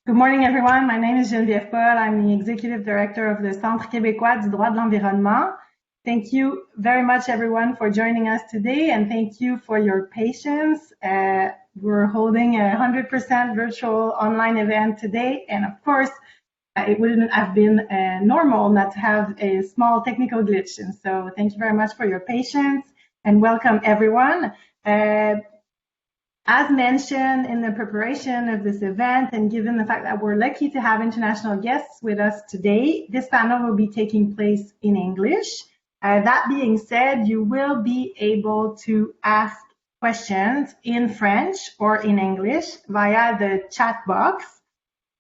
Good morning, everyone. My name is Geneviève Paul. I'm the Executive Director of the Centre québécois du droit de l'environnement. Thank you very much, everyone, for joining us today, and thank you for your patience. We're holding a 100% virtual online event today, and of course, it wouldn't have been normal not to have a small technical glitch. And so thank you very much for your patience, and welcome, everyone. As mentioned in the preparation of this event, and given the fact that we're lucky to have international guests with us today, this panel will be taking place in English. That being said, you will be able to ask questions in French or in English via the chat box.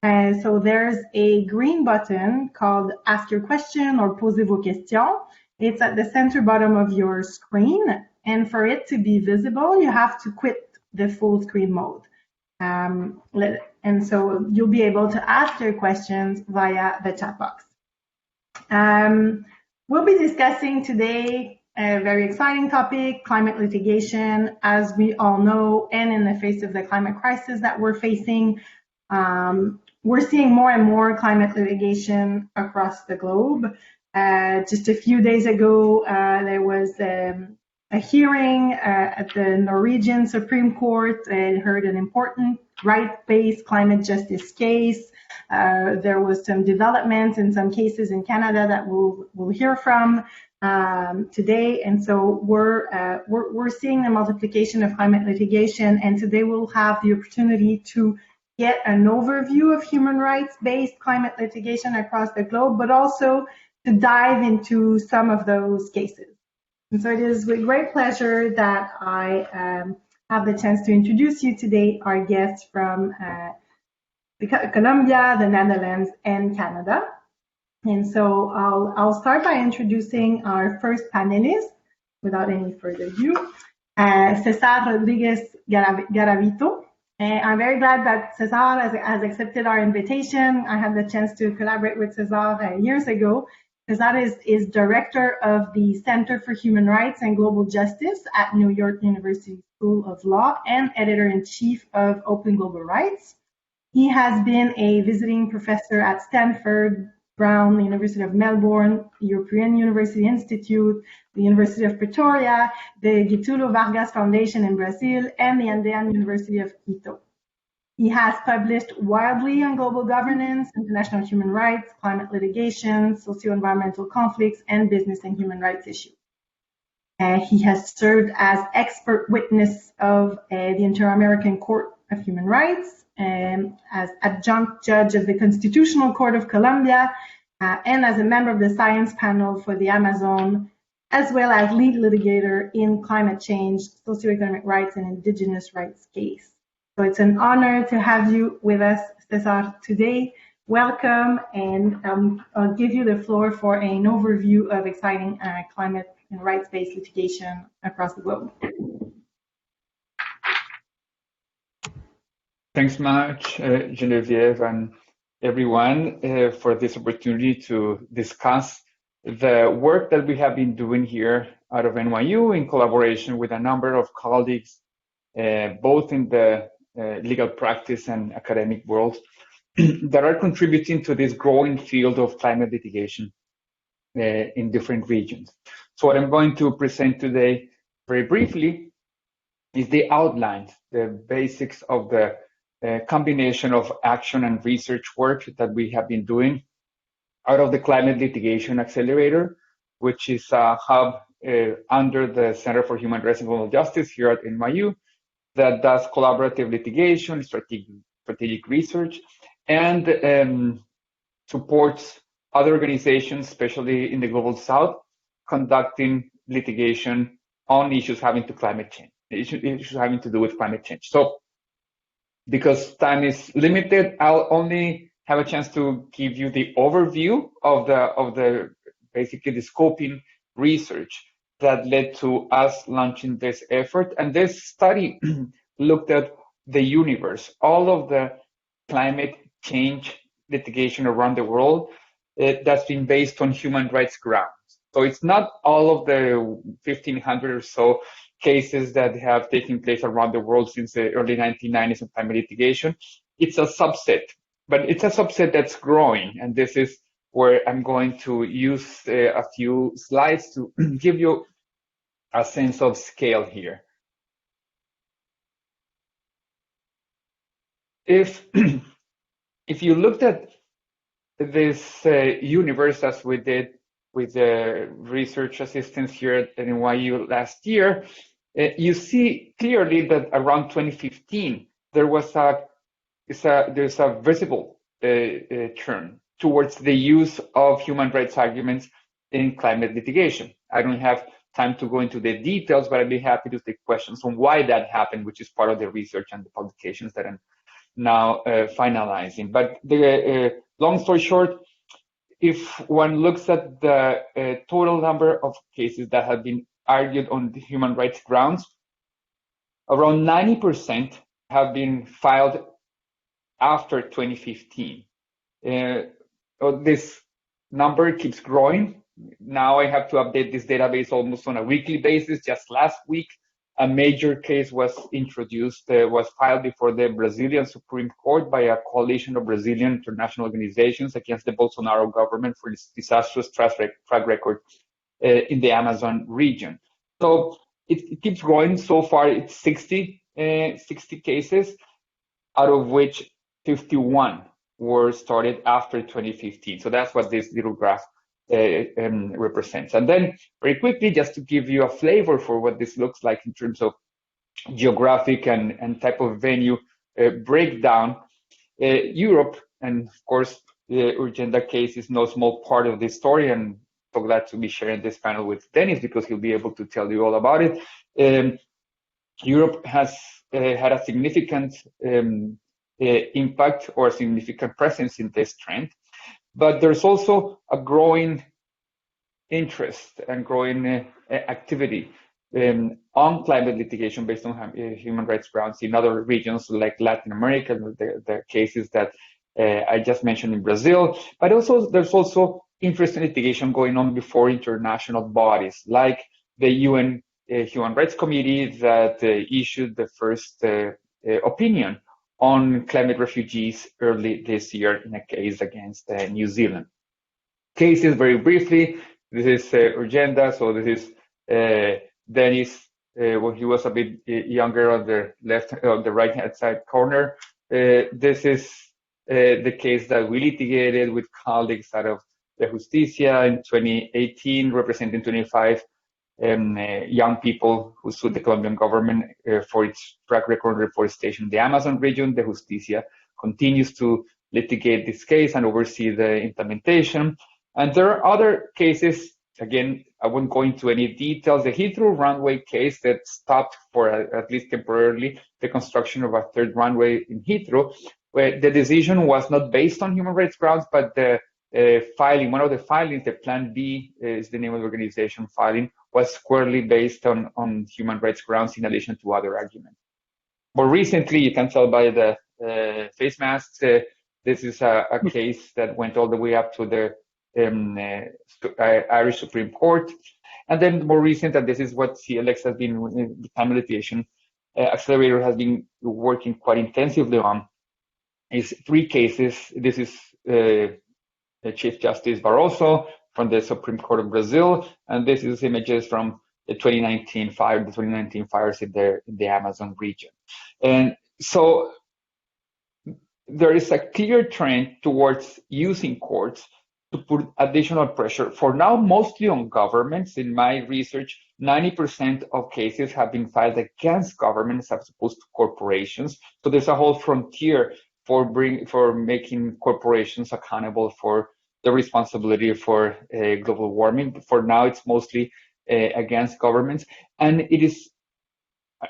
So there's a green button called Ask Your Question or Posez vos questions. It's at the center bottom of your screen, and for it to be visible, you have to quit the full screen mode. And so you'll be able to ask your questions via the chat box. We'll be discussing today a very exciting topic, climate litigation. As we all know, and in the face of the climate crisis that we're facing, we're seeing more and more climate litigation across the globe. Just a few days ago, there was a hearing at the Norwegian Supreme Court. It heard an important right-based climate justice case. There was some developments in some cases in Canada that we'll hear from today. And so we're seeing the multiplication of climate litigation, and today we'll have the opportunity to get an overview of human rights-based climate litigation across the globe, but also to dive into some of those cases. And so it is with great pleasure that I have the chance to introduce you today our guests from Colombia, the Netherlands, and Canada. And so I'll start by introducing our first panelist without any further ado, César Rodríguez-Garavito. And I'm very glad that César has accepted our invitation. I had the chance to collaborate with César years ago. César is director of the Center for Human Rights and Global Justice at New York University School of Law and editor-in-chief of Open Global Rights. He has been a visiting professor at Stanford, Brown, the University of Melbourne, European University Institute, the University of Pretoria, the Getúlio Vargas Foundation in Brazil, and the Andean University of Quito. He has published widely on global governance, international human rights, climate litigation, socio-environmental conflicts, and business and human rights issues. He has served as expert witness of the Inter-American Court of Human Rights, as adjunct judge of the Constitutional Court of Colombia, and as a member of the science panel for the Amazon, as well as lead litigator in climate change, socioeconomic rights, and indigenous rights case. So it's an honor to have you with us, César, today. Welcome, and I'll give you the floor for an overview of exciting climate and rights-based litigation across the globe. Thanks much, Geneviève, and everyone for this opportunity to discuss the work that we have been doing here out of NYU in collaboration with a number of colleagues, both in the legal practice and academic world, that are contributing to this growing field of climate litigation in different regions. So what I'm going to present today very briefly is the outlines, the basics of the combination of action and research work that we have been doing out of the Climate Litigation Accelerator, which is a hub under the Center for Human Rights and Global Justice here at NYU, that does collaborative litigation, strategic research, and supports other organizations, especially in the Global South, conducting litigation on issues having to climate change, issues having to do with climate change. So, because time is limited, I'll only have a chance to give you the overview of the basically the scoping research that led to us launching this effort. And this study looked at the universe, all of the climate change litigation around the world that's been based on human rights grounds. So it's not all of the 1,500 or so cases that have taken place around the world since the early 1990s in climate litigation. It's a subset but it's a subset that's growing, and this is where I'm going to use a few slides to give you a sense of scale here. If you looked at this universe as we did with the research assistants here at NYU last year, you see clearly that around 2015 there's a visible turn towards the use of human rights arguments in climate litigation. I don't have time to go into the details, but I'd be happy to take questions on why that happened, which is part of the research and the publications that I'm now finalizing. But the long story short, if one looks at the total number of cases that have been argued on the human rights grounds, around 90% have been filed after 2015. This number keeps growing. Now I have to update this database almost on a weekly basis. Just last week, a major case was introduced, was filed before the Brazilian Supreme Court by a coalition of Brazilian international organizations against the Bolsonaro government for its disastrous track record in the Amazon region. So it keeps growing. So far, it's 60 cases, out of which 51 were started after 2015. So that's what this little graph represents. And then very quickly, just to give you a flavor for what this looks like in terms of geographic and type of venue breakdown, Europe, and of course, the Urgenda case is no small part of this story, and so glad to be sharing this panel with Dennis because he'll be able to tell you all about it. Europe has had a significant impact or a significant presence in this trend, but there's also a growing interest and growing activity on climate litigation based on human rights grounds in other regions like Latin America, the cases that I just mentioned in Brazil, but also there's also interest in litigation going on before international bodies like the UN Human Rights Committee that issued the first opinion on climate refugees early this year in a case against New Zealand. Cases very briefly, this is Urgenda, so this is Dennis when he was a bit younger on the right hand side corner. This is the case that we litigated with colleagues out of the Justicia in 2018, representing 25 young people who sued the Colombian government for its track record reforestation in the Amazon region. The Justicia continues to litigate this case and oversee the implementation. And there are other cases, again, I won't go into any details. The Heathrow runway case that stopped for at least temporarily the construction of a third runway in Heathrow, where the decision was not based on human rights grounds, but the filing, one of the filings, the Plan B is the name of the organization filing, was squarely based on human rights grounds in addition to other arguments. More recently, you can tell by the face masks, this is a case that went all the way up to the Irish Supreme Court. And then more recent, and this is what CLX has been, the Climate Litigation Accelerator has been working quite intensively on, is 3 cases. This is Chief Justice Barroso from the Supreme Court of Brazil, and this is images from the 2019 fires in the Amazon region. And so there is a clear trend towards using courts to put additional pressure, for now mostly on governments. In my research, 90% of cases have been filed against governments as opposed to corporations. So there's a whole frontier for making corporations accountable for the responsibility for global warming. For now, it's mostly against governments. And it is,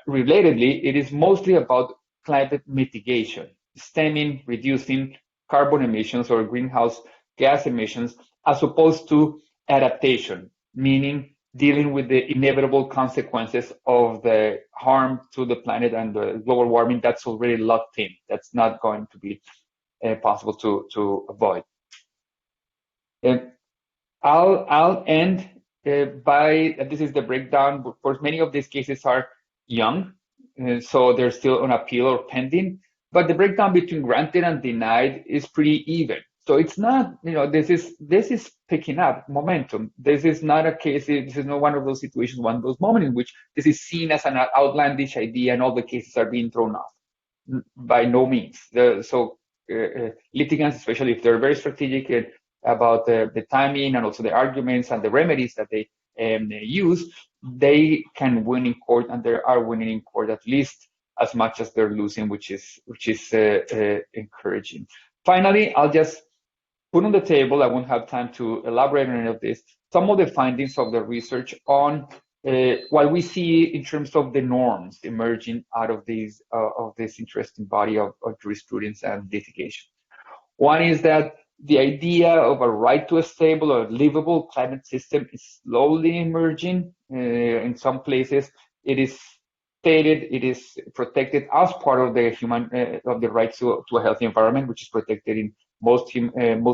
relatedly, it is mostly about climate mitigation, stemming, reducing carbon emissions or greenhouse gas emissions, as opposed to adaptation, meaning dealing with the inevitable consequences of the harm to the planet and the global warming that's already locked in. That's not going to be possible to avoid. And I'll end by, this is the breakdown. Of course, many of these cases are young, so they're still on appeal or pending. but the breakdown between granted and denied is pretty even. So it's not, this is picking up momentum. This is not a case, this is not one of those situations, one of those moments in which this is seen as an outlandish idea and all the cases are being thrown off. By no means. Litigants, especially if they're very strategic about the timing and also the arguments and the remedies that they use, they can win in court, and they are winning in court at least as much as they're losing, which is encouraging. Finally, I'll just put on the table, I won't have time to elaborate on any of this, some of the findings of the research on what we see in terms of the norms emerging out of this interesting body of jurisprudence and litigation. One is that the idea of a right to a stable or livable climate system is slowly emerging. In some places, it is stated, it is protected as part of the of the right to a healthy environment, which is protected in most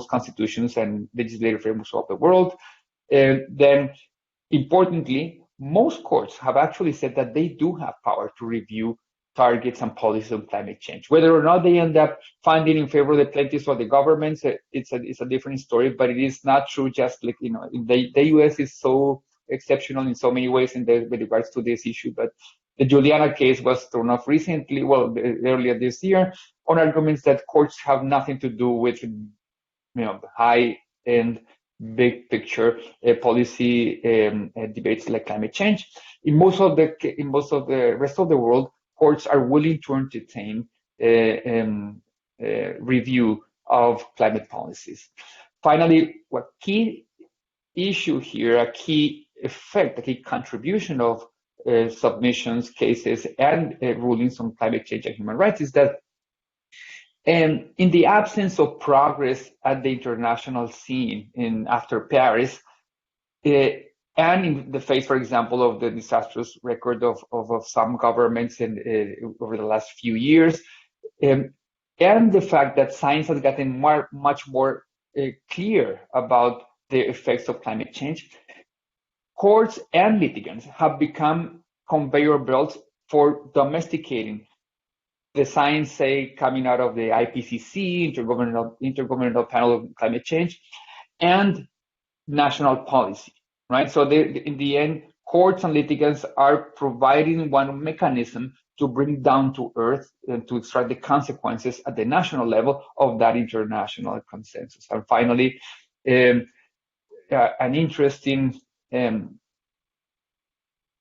constitutions and legislative frameworks of the world. Then, importantly, most courts have actually said that they do have power to review targets and policies on climate change. Whether or not they end up finding in favor of the plaintiffs or the governments, it's a different story, but it is not true just like, the US is so exceptional in so many ways with regards to this issue, but the Juliana case was thrown off recently, earlier this year, on arguments that courts have nothing to do with, high-end, big picture policy debates like climate change. In most of the rest of the world, courts are willing to entertain review of climate policies. Finally, what key issue here, a key effect, a key contribution of submissions, cases, and rulings on climate change and human rights is that in the absence of progress at the international scene after Paris, and in the face, for example, of the disastrous record of some governments over the last few years, and the fact that science has gotten much more clear about the effects of climate change, courts and litigants have become conveyor belts for domesticating the science, say, coming out of the IPCC, Intergovernmental Panel on Climate Change, and national policy, right? So in the end, courts and litigants are providing one mechanism to bring down to earth and to extract the consequences at the national level of that international consensus. And finally, an interesting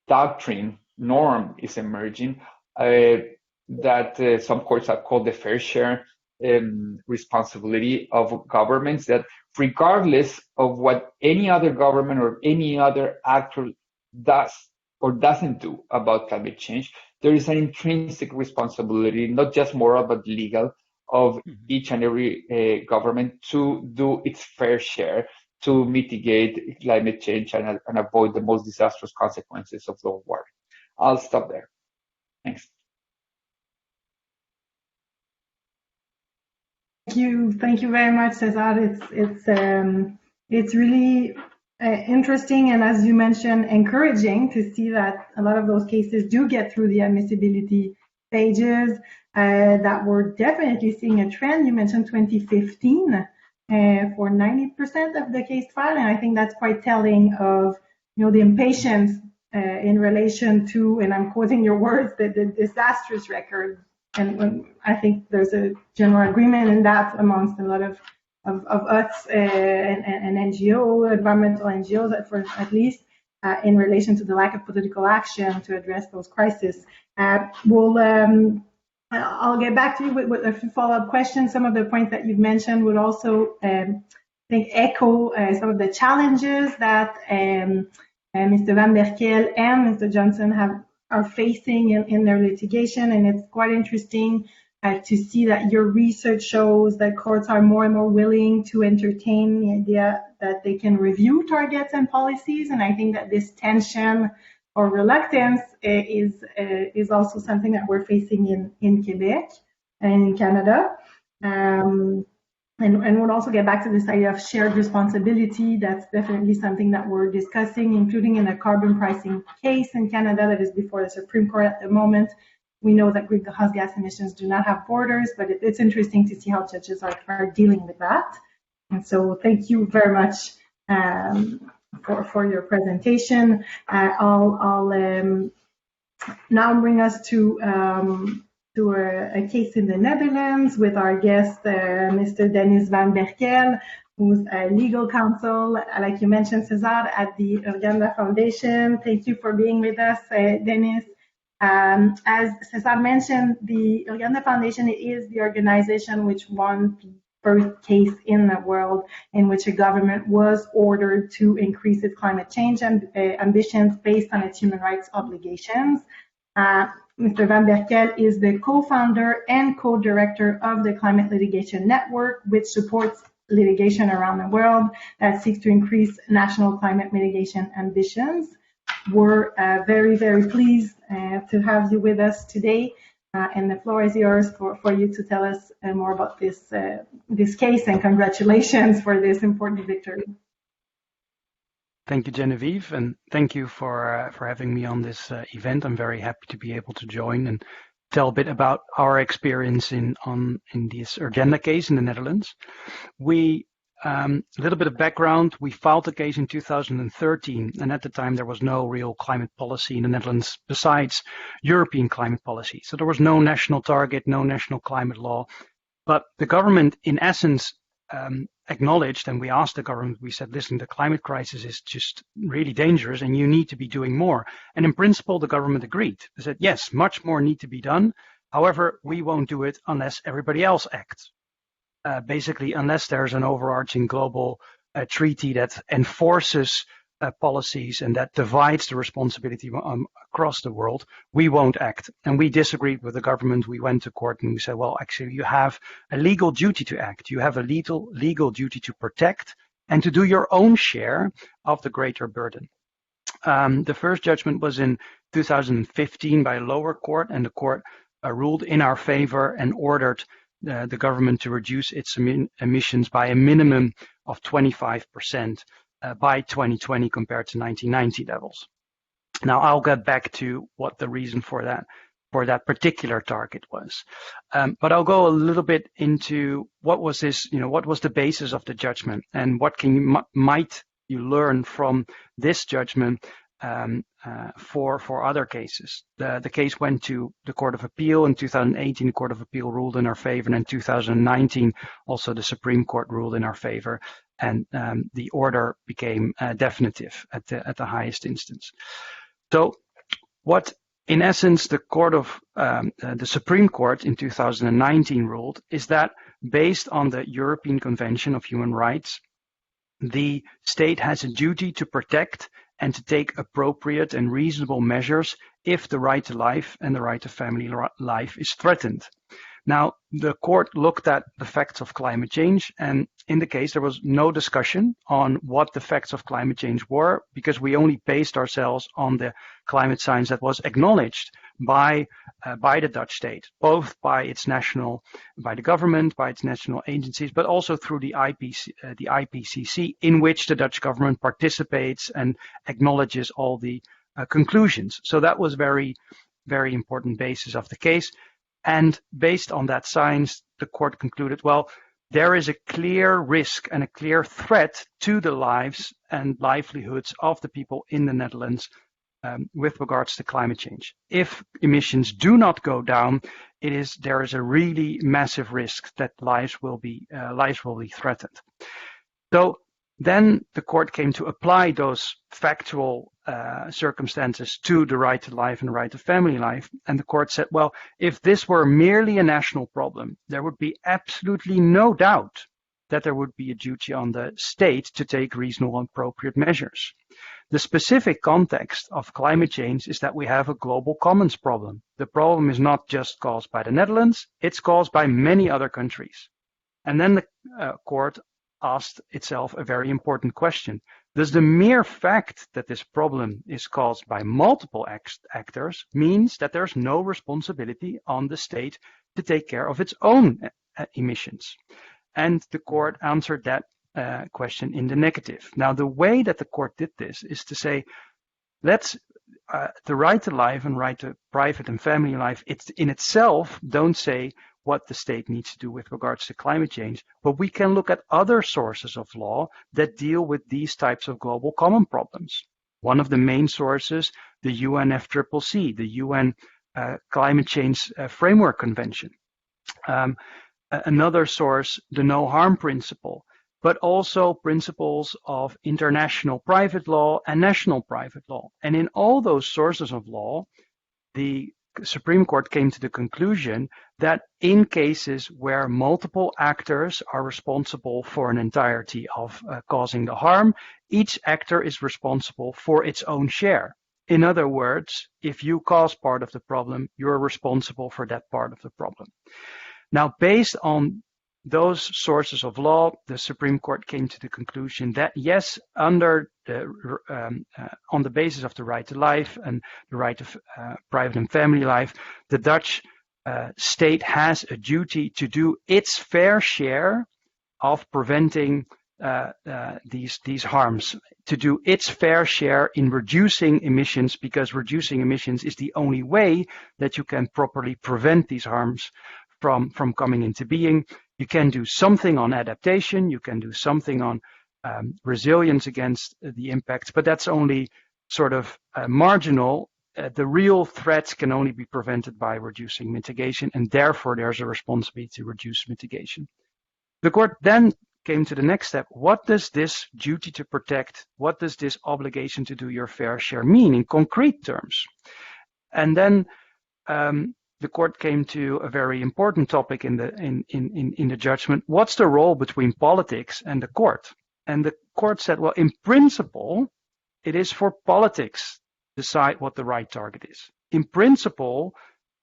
doctrine, norm is emerging that some courts have called the fair share responsibility of governments, that regardless of what any other government or any other actor does or doesn't do about climate change, there is an intrinsic responsibility, not just moral, but legal, of each and every government to do its fair share to mitigate climate change and avoid the most disastrous consequences of global warming. I'll stop there. Thanks. Thank you very much, César. It's really interesting, and as you mentioned, encouraging to see that a lot of those cases do get through the admissibility stages. That we're definitely seeing a trend. You mentioned 2015 for 90% of the case file, and I think that's quite telling of the impatience in relation to, and I'm quoting your words, the disastrous record. And I think there's a general agreement in that amongst a lot of us and NGO, environmental NGOs, at least in relation to the lack of political action to address those crises. I'll get back to you with a few follow-up questions. Some of the points that you've mentioned would also, I think, echo some of the challenges that Mr. Van Berkel and Mr. Johnston are facing in their litigation, and it's quite interesting to see that your research shows that courts are more and more willing to entertain the idea that they can review targets and policies, and I think that this tension or reluctance is also something that we're facing in Quebec and in Canada. And we'll also get back to this idea of shared responsibility. That's definitely something that we're discussing, including in a carbon pricing case in Canada that is before the Supreme Court at the moment. we know that greenhouse gas emissions do not have borders, but it's interesting to see how judges are dealing with that. And so thank you very much for your presentation. I'll now bring us to a case in the Netherlands with our guest, Mr. Dennis van Berkel, who's a legal counsel, like you mentioned, César, at the Urgenda Foundation. Thank you for being with us, Dennis. As César mentioned, the Urgenda Foundation is the organization which won the first case in the world in which a government was ordered to increase its climate change ambitions based on its human rights obligations. Mr. Van Berkel is the co-founder and co-director of the Climate Litigation Network, which supports litigation around the world that seeks to increase national climate mitigation ambitions. We're very, very pleased to have you with us today, and the floor is yours for you to tell us more about this case, and congratulations for this important victory. Thank you, Geneviève, and thank you for having me on this event. I'm very happy to be able to join and tell a bit about our experience in this Urgenda case in the Netherlands. A little bit of background, we filed the case in 2013, and at the time there was no real climate policy in the Netherlands besides European climate policy. So there was no national target, no national climate law, but the government in essence acknowledged, and we asked the government, we said, listen, the climate crisis is just really dangerous and you need to be doing more. And in principle, the government agreed. They said, yes, much more need to be done. However, we won't do it unless everybody else acts. Basically, unless there's an overarching global treaty that enforces policies and that divides the responsibility across the world, we won't act. And we disagreed with the government. We went to court and we said, well, actually, you have a legal duty to act. You have a legal duty to protect and to do your own share of the greater burden. The first judgment was in 2015 by a lower court, and the court ruled in our favor and ordered the government to reduce its emissions by a minimum of 25% by 2020 compared to 1990 levels. Now I'll get back to what the reason for that particular target was, but I'll go a little bit into what was this, what was the basis of the judgment and what might you learn from this judgment for other cases. The case went to the Court of Appeal. In 2018, the Court of Appeal ruled in our favor, and in 2019, also the Supreme Court ruled in our favor, and the order became definitive at the highest instance. So, what in essence the Supreme Court in 2019 ruled is that based on the European Convention of Human Rights, the state has a duty to protect and to take appropriate and reasonable measures if the right to life and the right to family life is threatened. Now, the court looked at the facts of climate change, and in the case, there was no discussion on what the facts of climate change were, because we only based ourselves on the climate science that was acknowledged by the Dutch state, both by the government, by its national agencies, but also through the IPCC, in which the Dutch government participates and acknowledges all the conclusions. So that was very, very important basis of the case. And based on that science, the court concluded, well, there is a clear risk and a clear threat to the lives and livelihoods of the people in the Netherlands with regards to climate change. If emissions do not go down, there is a really massive risk that lives will be threatened. So then the court came to apply those factual circumstances to the right to life and the right to family life. And the court said, well, if this were merely a national problem, there would be absolutely no doubt that there would be a duty on the state to take reasonable and appropriate measures. The specific context of climate change is that we have a global commons problem. The problem is not just caused by the Netherlands, it's caused by many other countries. And then the court asked itself a very important question. Does the mere fact that this problem is caused by multiple actors means that there's no responsibility on the state to take care of its own emissions? And the court answered that question in the negative. Now, the way that the court did this is to say, the right to life and right to private and family life, it's in itself don't say what the state needs to do with regards to climate change, but we can look at other sources of law that deal with these types of global common problems. One of the main sources, the UNFCCC, the UN Climate Change Framework Convention. Another source, the no harm principle, but also principles of international private law and national private law. And in all those sources of law, the Supreme Court came to the conclusion that in cases where multiple actors are responsible for an entirety of causing the harm, each actor is responsible for its own share. In other words, if you cause part of the problem, you're responsible for that part of the problem. Now, based on those sources of law, the Supreme Court came to the conclusion that yes, under the on the basis of the right to life and the right of private and family life, the Dutch state has a duty to do its fair share of preventing these harms, to do its fair share in reducing emissions, because reducing emissions is the only way that you can properly prevent these harms from coming into being. You can do something on adaptation, you can do something on resilience against the impacts, but that's only sort of marginal. The real threats can only be prevented by reducing mitigation, and therefore there's a responsibility to reduce mitigation. The court then came to the next step. What does this duty to protect, what does this obligation to do your fair share mean in concrete terms? And then the court came to a very important topic in the judgment. What's the role between politics and the court? And the court said, well, in principle, it is for politics to decide what the right target is. In principle,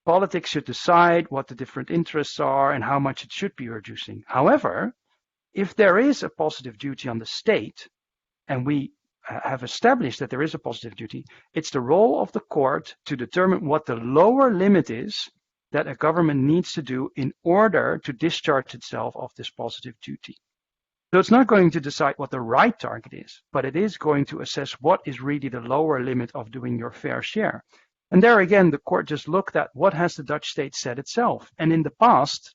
politics should decide what the different interests are and how much it should be reducing. However, if there is a positive duty on the state, and we have established that there is a positive duty, it's the role of the court to determine what the lower limit is that a government needs to do in order to discharge itself of this positive duty. So it's not going to decide what the right target is, but it is going to assess what is really the lower limit of doing your fair share. And there again, the court just looked at what has the Dutch state said itself. And in the past,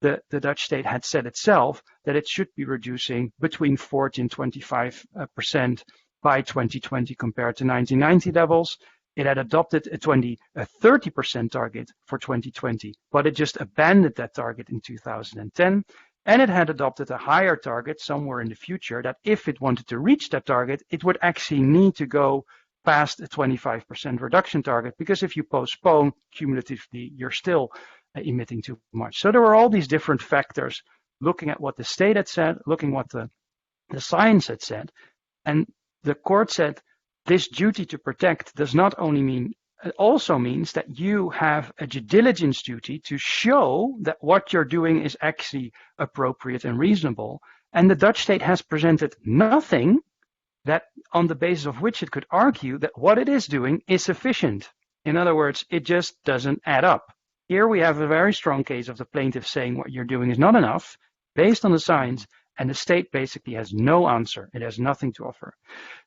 the Dutch state had said itself that it should be reducing between 40 and 25% by 2020 compared to 1990 levels. It had adopted a 30% target for 2020, but it just abandoned that target in 2010. And it had adopted a higher target somewhere in the future that if it wanted to reach that target, it would actually need to go past a 25% reduction target, because if you postpone cumulatively, you're still emitting too much. So there were all these different factors looking at what the state had said, looking what the science had said. And the court said this duty to protect does not only mean, it also means that you have a due diligence duty to show that what you're doing is actually appropriate and reasonable. And the Dutch state has presented nothing that on the basis of which it could argue that what it is doing is sufficient. In other words, it just doesn't add up. Here we have a very strong case of the plaintiff saying what you're doing is not enough based on the science, and the state basically has no answer. It has nothing to offer.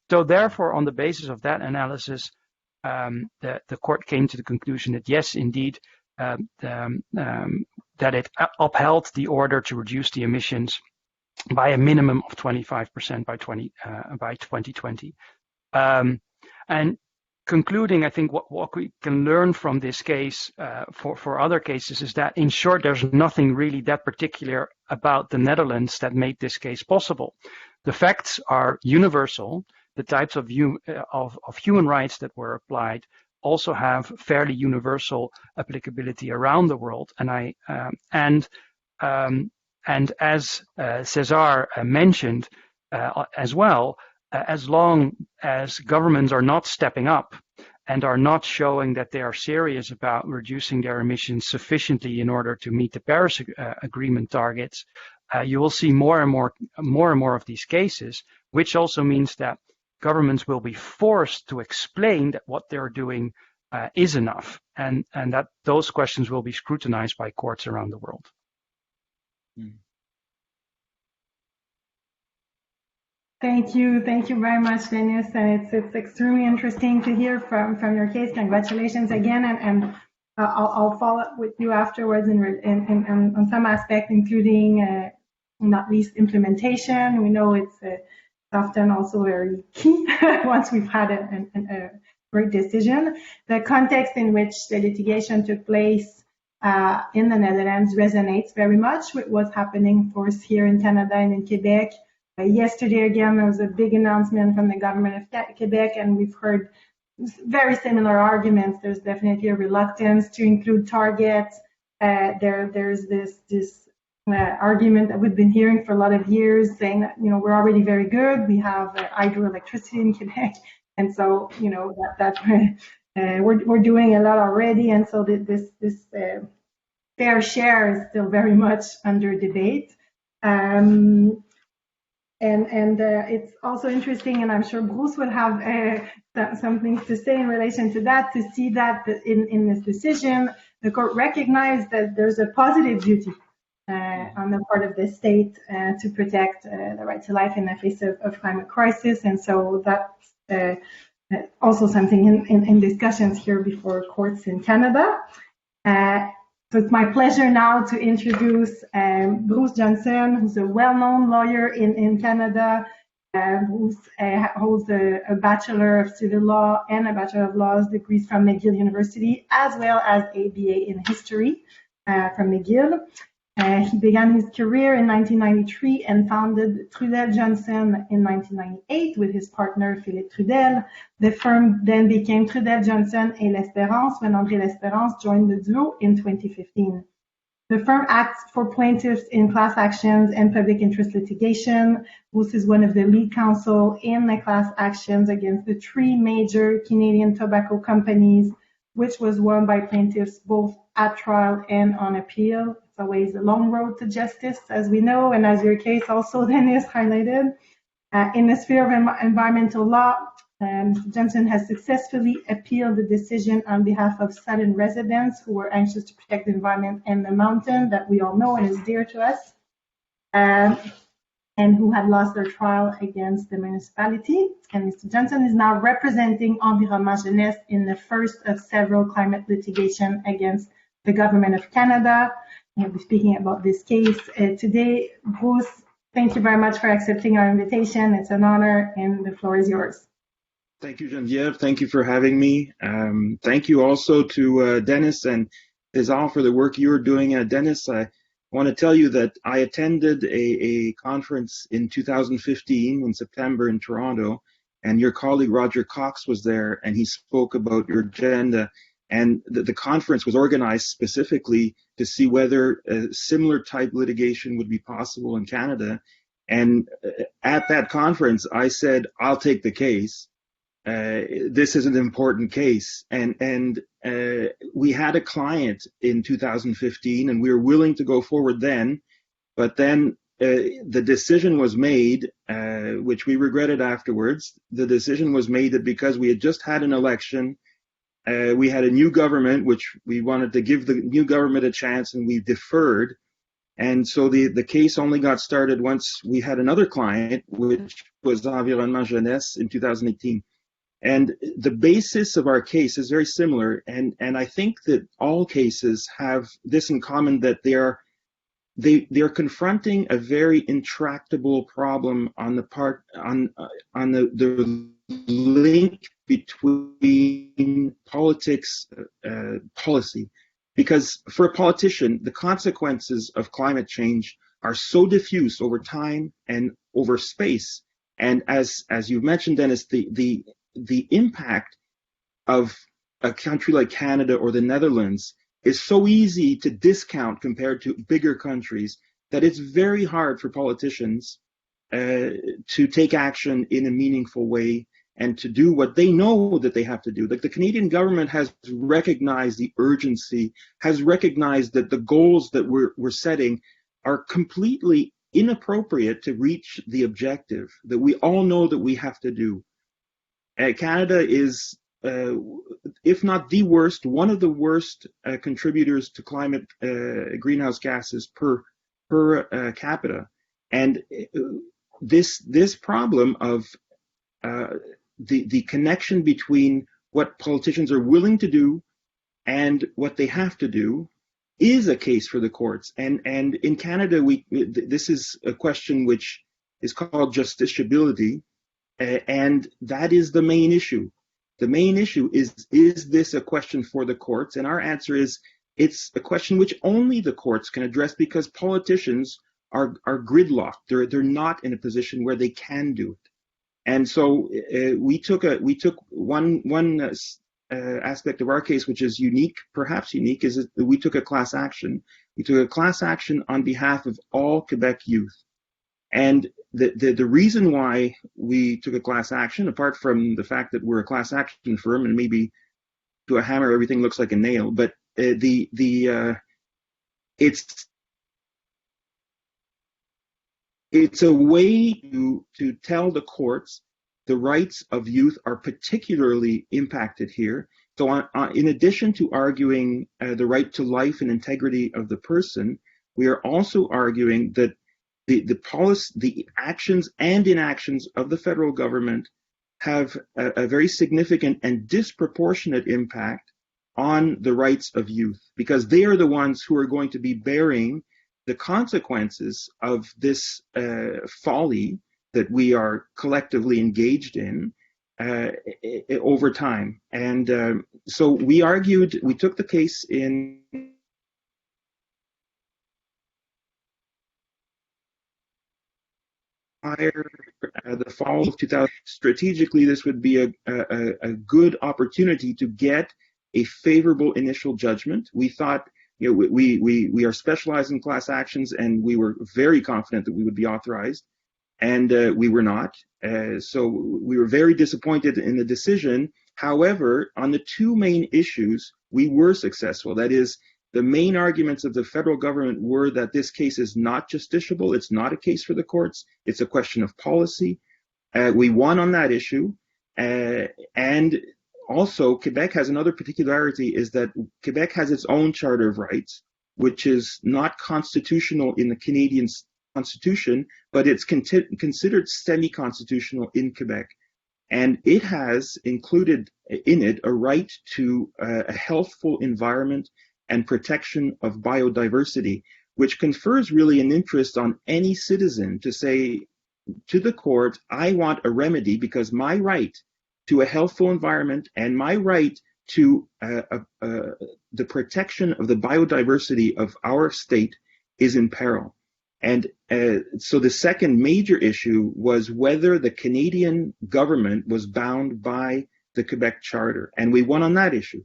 So therefore, on the basis of that analysis, the court came to the conclusion that yes, indeed, that it upheld the order to reduce the emissions by a minimum of 25% by 2020. And concluding, I think what we can learn from this case for other cases is that, in short, there's nothing really that particular about the Netherlands that made this case possible. The facts are universal. The types of human rights that were applied also have fairly universal applicability around the world. And as César mentioned as well, as long as governments are not stepping up and are not showing that they are serious about reducing their emissions sufficiently in order to meet the Paris Agreement targets, you will see more and more of these cases, which also means that governments will be forced to explain that what they're doing is enough, and that those questions will be scrutinized by courts around the world. Thank you very much, Dennis. And it's extremely interesting to hear from your case. Congratulations again, and I'll follow up with you afterwards on some aspect, including not least implementation. We know it's often also very key once we've had a great decision. The context in which the litigation took place in the Netherlands resonates very much with what's happening for us here in Canada and in Quebec. Yesterday, again, there was a big announcement from the government of Quebec, and we've heard very similar arguments. There's definitely a reluctance to include targets. There's this argument that we've been hearing for a lot of years, saying that we're already very good. We have hydroelectricity in Quebec, and so we're doing a lot already. And so this fair share is still very much under debate. And it's also interesting, and I'm sure Bruce will have some things to say in relation to that, to see that in this decision, the court recognized that there's a positive duty on the part of the state to protect the right to life in the face of climate crisis. And so that's also something in discussions here before courts in Canada. So it's my pleasure now to introduce Bruce Johnston, who's a well-known lawyer in Canada. Bruce holds a Bachelor of Civil Law and a Bachelor of Laws degrees from McGill University, as well as a BA in History from McGill. He began his career in 1993 and founded Trudel Johnston in 1998 with his partner Philippe Trudel. The firm then became Trudel Johnston Lespérance when André Lespérance joined the duo in 2015. The firm acts for plaintiffs in class actions and public interest litigation. Bruce is one of the lead counsel in the class actions against the three major Canadian tobacco companies, which was won by plaintiffs both at trial and on appeal. It's always a long road to justice, as we know, and as your case also then is highlighted. In the sphere of environmental law, Johnston has successfully appealed the decision on behalf of Sudden residents who were anxious to protect the environment and the mountain that we all know and is dear to us, and who had lost their trial against the municipality. And Mr. Johnston is now representing Environnement Jeunesse in the first of several climate litigation against the government of Canada. We'll be speaking about this case today. Bruce, thank you very much for accepting our invitation. It's an honor, and the floor is yours. Thank you, Geneviève. Thank you for having me. Thank you also to Dennis and César for the work you are doing. Dennis, I want to tell you that I attended a conference in 2015 in September in Toronto, and your colleague Roger Cox was there, and he spoke about your agenda. And the conference was organized specifically to see whether a similar type litigation would be possible in Canada. And at that conference, I said, I'll take the case. This is an important case. And we had a client in 2015, and we were willing to go forward then. But then the decision was made, which we regretted afterwards. The decision was made that because we had just had an election, we had a new government, which we wanted to give the new government a chance, and we deferred. And so the case only got started once we had another client, which was Environnement Jeunesse in 2018. And the basis of our case is very similar. And I think that all cases have this in common, that they are confronting a very intractable problem on the part, on the link between politics, policy. Because for a politician, the consequences of climate change are so diffuse over time and over space. And as you mentioned, Dennis, the impact of a country like Canada or the Netherlands is so easy to discount compared to bigger countries that it's very hard for politicians to take action in a meaningful way and to do what they know that they have to do. Like, the Canadian government has recognized the urgency, has recognized that the goals that we're setting are completely inappropriate to reach the objective that we all know that we have to do. Canada is, if not the worst, one of the worst contributors to climate greenhouse gases per capita. And this problem of the connection between what politicians are willing to do and what they have to do is a case for the courts. And in Canada, this is a question which is called justiciability, and that is the main issue. The main issue is this a question for the courts? And our answer is, it's a question which only the courts can address, because politicians are gridlocked. They're not in a position where they can do it. And so we took one aspect of our case, which is unique, perhaps unique, is that we took a class action. We took a class action on behalf of all Quebec youth. And the reason why we took a class action, apart from the fact that we're a class action firm and maybe to a hammer everything looks like a nail, but it's a way to tell the courts the rights of youth are particularly impacted here. So in addition to arguing the right to life and integrity of the person, we are also arguing that the actions and inactions of the federal government have a very significant and disproportionate impact on the rights of youth, because they are the ones who are going to be bearing the consequences of this folly that we are collectively engaged in over time. And so we took the case in the fall of 2000. Strategically, this would be a good opportunity to get a favorable initial judgment. We thought, we are specialized in class actions, and we were very confident that we would be authorized, and we were not. So we were very disappointed in the decision. However, on the two main issues, we were successful. That is, the main arguments of the federal government were that this case is not justiciable. It's not a case for the courts. It's a question of policy. We won on that issue. And also, Quebec has another particularity, is that Quebec has its own Charter of Rights, which is not constitutional in the Canadian Constitution, but it's considered semi-constitutional in Quebec. And it has included in it a right to a healthful environment and protection of biodiversity, which confers really an interest on any citizen to say to the court, I want a remedy because my right to a healthful environment and my right to the protection of the biodiversity of our state is in peril. And so the second major issue was whether the Canadian government was bound by the Quebec Charter, and we won on that issue.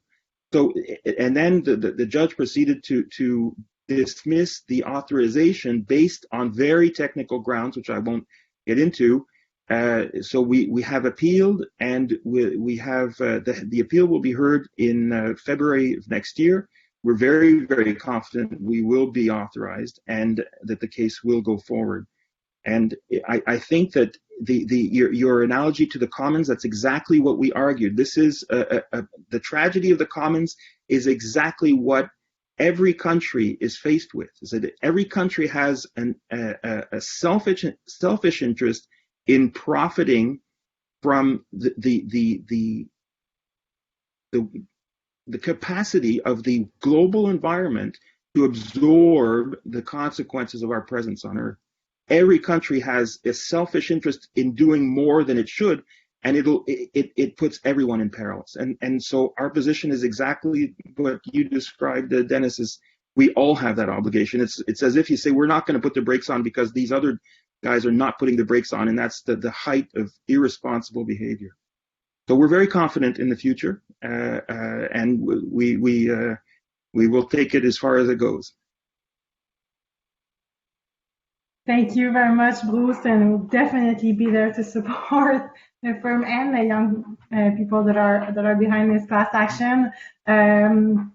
So, and then the judge proceeded to dismiss the authorization based on very technical grounds, which I won't get into. So we have appealed, and we have the appeal will be heard in February of next year. We're very, very confident we will be authorized and that the case will go forward. And I think that your analogy to the Commons, that's exactly what we argued. This is the tragedy of the Commons is exactly what every country is faced with. Is that every country has a selfish interest in profiting from the capacity of the global environment to absorb the consequences of our presence on Earth. Every country has a selfish interest in doing more than it should, and it puts everyone in perils. And so our position is exactly what you described, Dennis, is we all have that obligation. It's as if you say, we're not going to put the brakes on because these other guys are not putting the brakes on, and that's the height of irresponsible behavior. So we're very confident in the future, and we will take it as far as it goes. Thank you very much, Bruce, and we'll definitely be there to support the firm and the young people that are behind this class action. And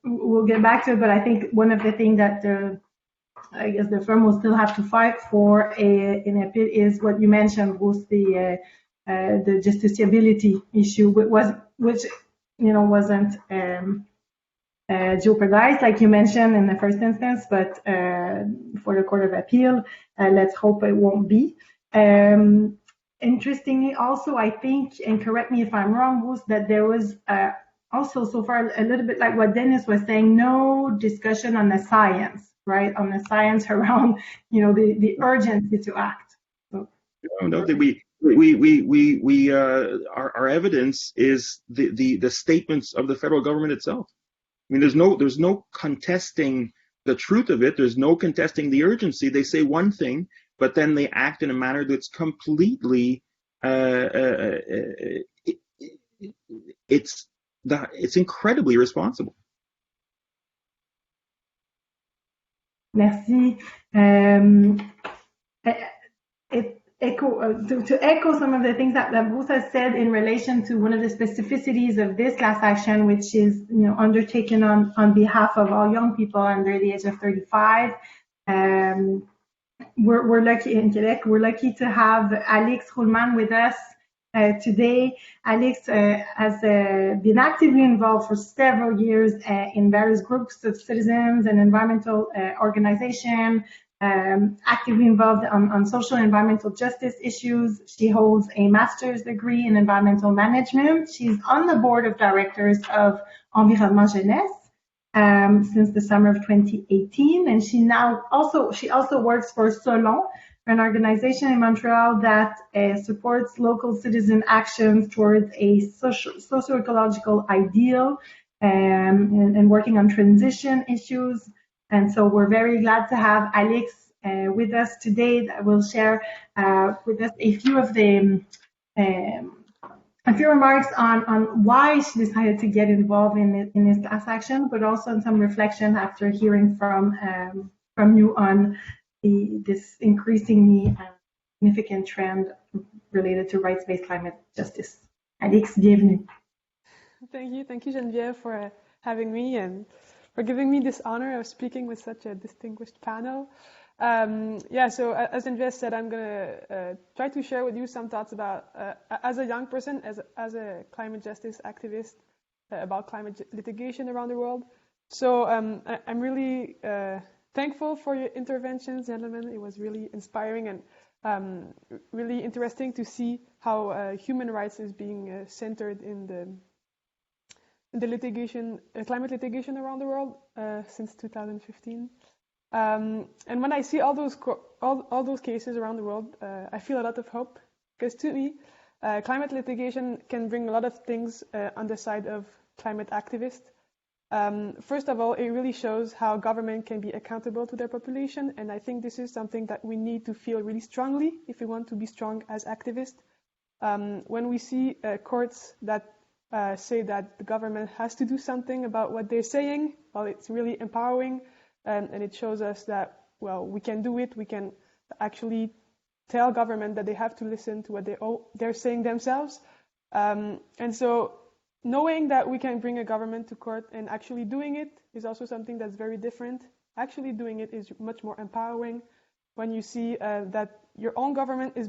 we'll get back to it, but I think one of the things that I guess the firm will still have to fight for in a bit is what you mentioned, Bruce, the justiciability issue, which wasn't jeopardized, like you mentioned in the first instance, but for the Court of Appeal, let's hope it won't be. Interestingly, also, I think, and correct me if I'm wrong, was that there was also so far a little bit like what Dennis was saying, no discussion on the science, right? On the science around, the urgency to act. So, no, our evidence is the statements of the federal government itself. I mean, there's no contesting the truth of it. There's no contesting the urgency. They say one thing, but then they act in a manner that's completely it's incredibly irresponsible. Merci. To echo some of the things that Bruce has said in relation to one of the specificities of this class action, which is undertaken on behalf of all young people under the age of 35. We're lucky in Quebec. We're lucky to have Alex Ruhlmann with us today. Alex has been actively involved for several years in various groups of citizens and environmental organizations. Actively involved on social and environmental justice issues. She holds a master's degree in environmental management. She's on the board of directors of Environnement Jeunesse since the summer of 2018, and she also works for Solon, an organization in Montreal that supports local citizen actions towards a socio-ecological ideal and working on transition issues. And so we're very glad to have Alex with us today that will share with us a few remarks on why she decided to get involved in this class action, but also some reflection after hearing from you on this increasingly significant trend related to rights-based climate justice. Alex, bienvenue. Thank you, Geneviève, for having me and for giving me this honor of speaking with such a distinguished panel. So as Geneviève said, I'm going to try to share with you some thoughts about, as a young person, as a climate justice activist, about climate litigation around the world. So I'm really thankful for your interventions, gentlemen. It was really inspiring and really interesting to see how human rights is being centered in the litigation, climate litigation around the world since 2015. And when I see all those cases around the world, I feel a lot of hope, because to me, climate litigation can bring a lot of things on the side of climate activists. First of all, it really shows how government can be accountable to their population, and I think this is something that we need to feel really strongly if we want to be strong as activists. When we see courts that say that the government has to do something about what they're saying, well, it's really empowering, and it shows us that, well, we can do it. We can actually tell government that they have to listen to what they're saying themselves. And so knowing that we can bring a government to court and actually doing it is also something that's very different. Actually doing it is much more empowering when you see that your own government is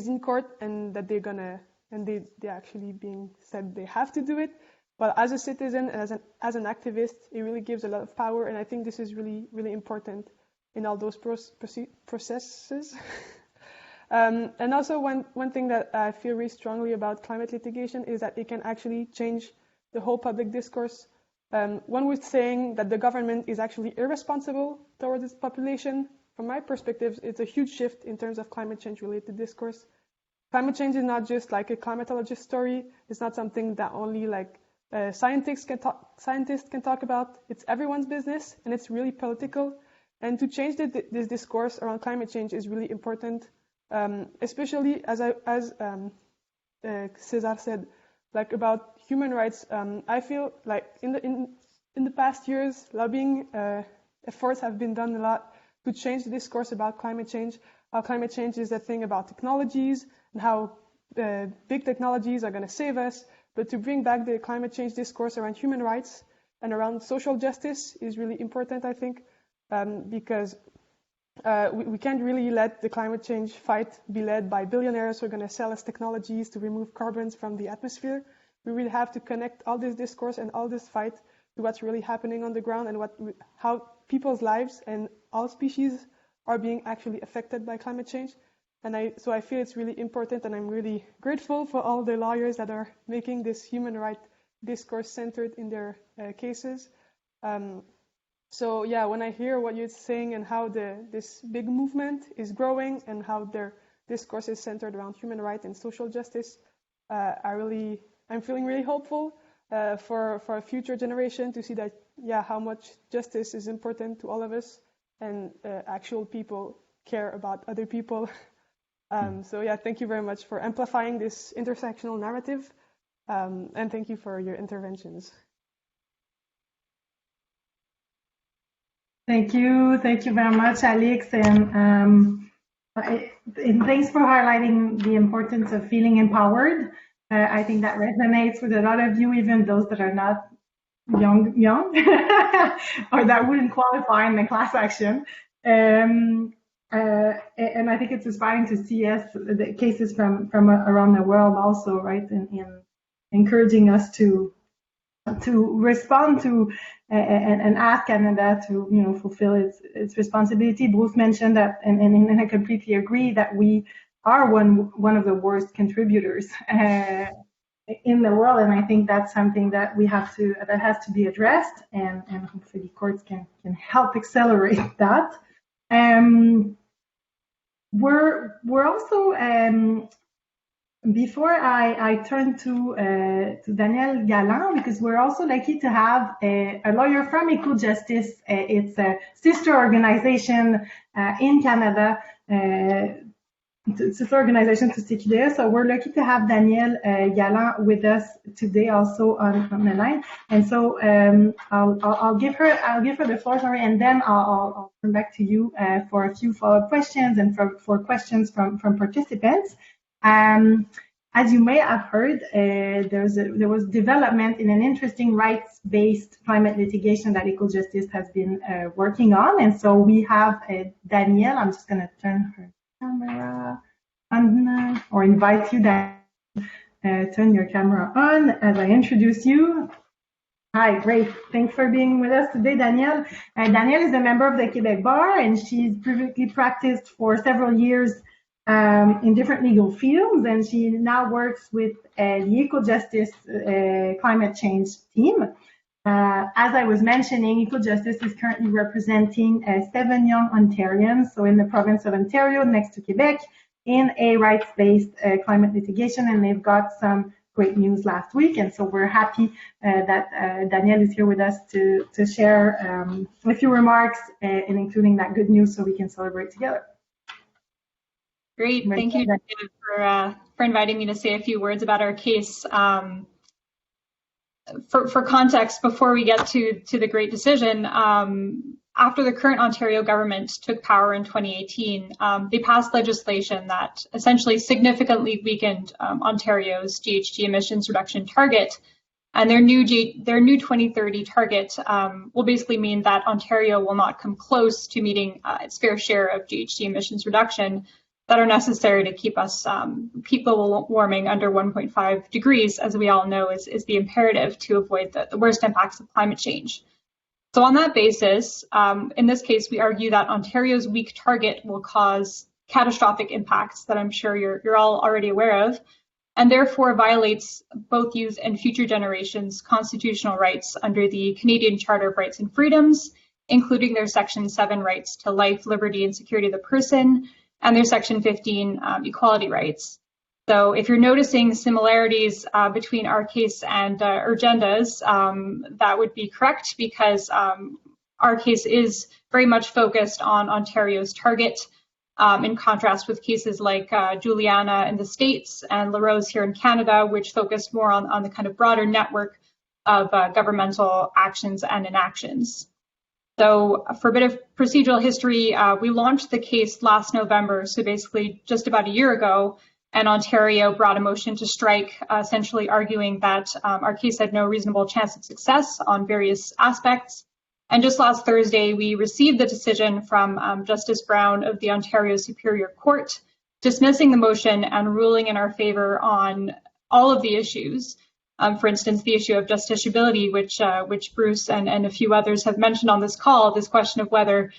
in court and that they're actually being said they have to do it. But as a citizen and as an activist, it really gives a lot of power, and I think this is really, really important in all those processes. And also one thing that I feel really strongly about climate litigation is that it can actually change the whole public discourse. One was saying that the government is actually irresponsible towards its population. From my perspective, it's a huge shift in terms of climate change related discourse. Climate change is not just like a climatologist story. It's not something that only like scientists can talk about. It's everyone's business, and it's really political. And to change this discourse around climate change is really important, especially as César said, like about human rights. I feel like in the past years, lobbying efforts have been done a lot to change the discourse about climate change. How climate change is a thing about technologies and how big technologies are going to save us. But to bring back the climate change discourse around human rights and around social justice is really important, I think, because we can't really let the climate change fight be led by billionaires who are going to sell us technologies to remove carbons from the atmosphere. we really have to connect all this discourse and all this fight to what's really happening on the ground and how people's lives and all species are being actually affected by climate change. And so I feel it's really important, and I'm really grateful for all the lawyers that are making this human rights discourse centered in their cases. So yeah, when I hear what you're saying and how this big movement is growing and how their discourse is centered around human rights and social justice, I'm feeling really hopeful for a future generation to see that, yeah, how much justice is important to all of us, and actual people care about other people. So yeah, thank you very much for amplifying this intersectional narrative, and thank you for your interventions. Thank you very much, Alex, and thanks for highlighting the importance of feeling empowered. I think that resonates with a lot of you, even those that are not young, or that wouldn't qualify in the class action. And I think it's inspiring to see the cases from around the world also, right, in encouraging us to respond to and ask Canada to fulfill its responsibility. Bruce mentioned that, and I completely agree that we are one of the worst contributors in the world, and I think that's something that that has to be addressed, and hopefully courts can help accelerate that. We're also before I turn to Daniel Galland, because we're also lucky to have a lawyer from Equal Justice. It's a sister organization in Canada, sister organization to CQDE. So we're lucky to have Daniel Galland with us today, also on the line. And so I'll give her the floor, sorry, and then I'll come back to you for a few follow-up questions and for questions from participants. As you may have heard, there was development in an interesting rights-based climate litigation that Equal Justice has been working on. And so we have Danielle. I'm just going to turn her camera on, or invite you, Danielle, turn your camera on as I introduce you. Hi, great. Thanks for being with us today, Danielle. Danielle is a member of the Quebec Bar, and she's previously practiced for several years in different legal fields, and she now works with the Equal Justice climate change team. As I was mentioning, Equal Justice is currently representing 7 young Ontarians, so in the province of Ontario, next to Quebec, in a rights-based climate litigation, and they've got some great news last week, and so we're happy that Danielle is here with us to share a few remarks, and including that good news so we can celebrate together. Great, thank you for inviting me to say a few words about our case. For context, before we get to the great decision, after the current Ontario government took power in 2018, they passed legislation that essentially significantly weakened Ontario's GHG emissions reduction target. And their new 2030 target will basically mean that Ontario will not come close to meeting its fair share of GHG emissions reduction that are necessary to keep us global warming under 1.5 degrees, as we all know is the imperative to avoid the worst impacts of climate change. So on that basis, in this case, we argue that Ontario's weak target will cause catastrophic impacts that I'm sure you're all already aware of, and therefore violates both youth and future generations' constitutional rights under the Canadian Charter of Rights and Freedoms, including their Section 7 rights to life, liberty, and security of the person, and their Section 15 equality rights. So if you're noticing similarities between our case and Urgenda's, that would be correct, because our case is very much focused on Ontario's target, in contrast with cases like Juliana in the States and La Rose here in Canada, which focused more on the kind of broader network of governmental actions and inactions. So for a bit of procedural history, we launched the case last November, so basically just about a year ago, and Ontario brought a motion to strike, essentially arguing that our case had no reasonable chance of success on various aspects. And just last Thursday, we received the decision from Justice Brown of the Ontario Superior Court, dismissing the motion and ruling in our favor on all of the issues. For instance, the issue of justiciability, which Bruce and a few others have mentioned on this call, this question of whether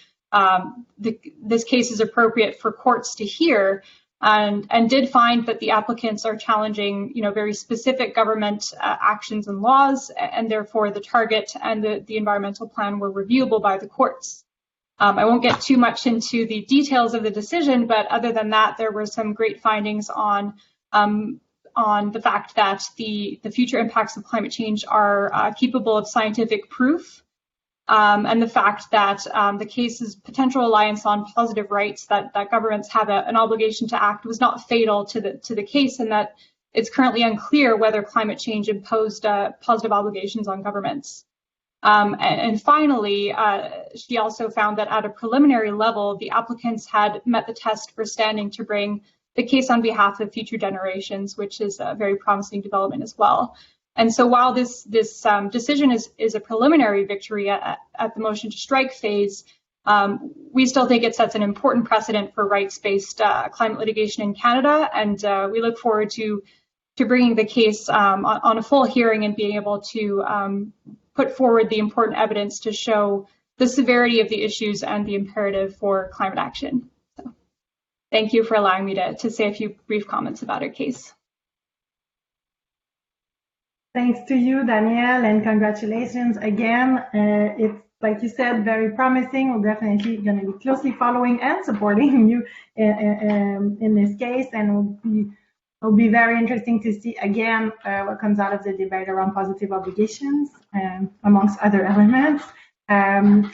this case is appropriate for courts to hear, and did find that the applicants are challenging, very specific government actions and laws, and therefore the target and the environmental plan were reviewable by the courts. I won't get too much into the details of the decision, but other than that, there were some great findings on the fact that the future impacts of climate change are capable of scientific proof, and the fact that the case's potential reliance on positive rights that governments have an obligation to act was not fatal to the case, and that it's currently unclear whether climate change imposed positive obligations on governments. And finally, she also found that at a preliminary level, the applicants had met the test for standing to bring the case on behalf of future generations, which is a very promising development as well. And so while this decision is a preliminary victory at the motion to strike phase, we still think it sets an important precedent for rights-based climate litigation in Canada, and we look forward to bringing the case on a full hearing and being able to put forward the important evidence to show the severity of the issues and the imperative for climate action. So, thank you for allowing me to say a few brief comments about our case. Thanks to you, Danielle, and congratulations again. It's, like you said, very promising. We're definitely going to be closely following and supporting you in this case, and it'll be very interesting to see again what comes out of the debate around positive obligations, amongst other elements. And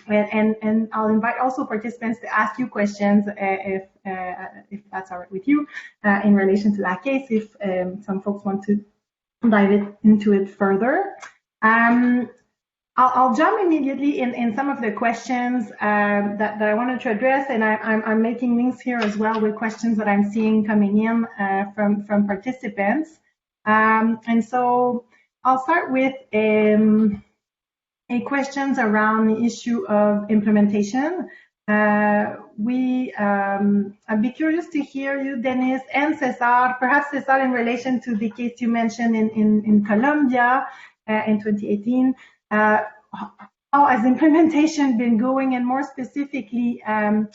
I'll invite also participants to ask you questions if that's all right with you in relation to that case, if some folks want to dive into it further. I'll jump immediately in some of the questions that I wanted to address, and I'm making links here as well with questions that I'm seeing coming in from participants. And so I'll start with questions around the issue of implementation. I'd be curious to hear you, Dennis, and César, perhaps César, in relation to the case you mentioned in Colombia in 2018. How has implementation been going, and more specifically, were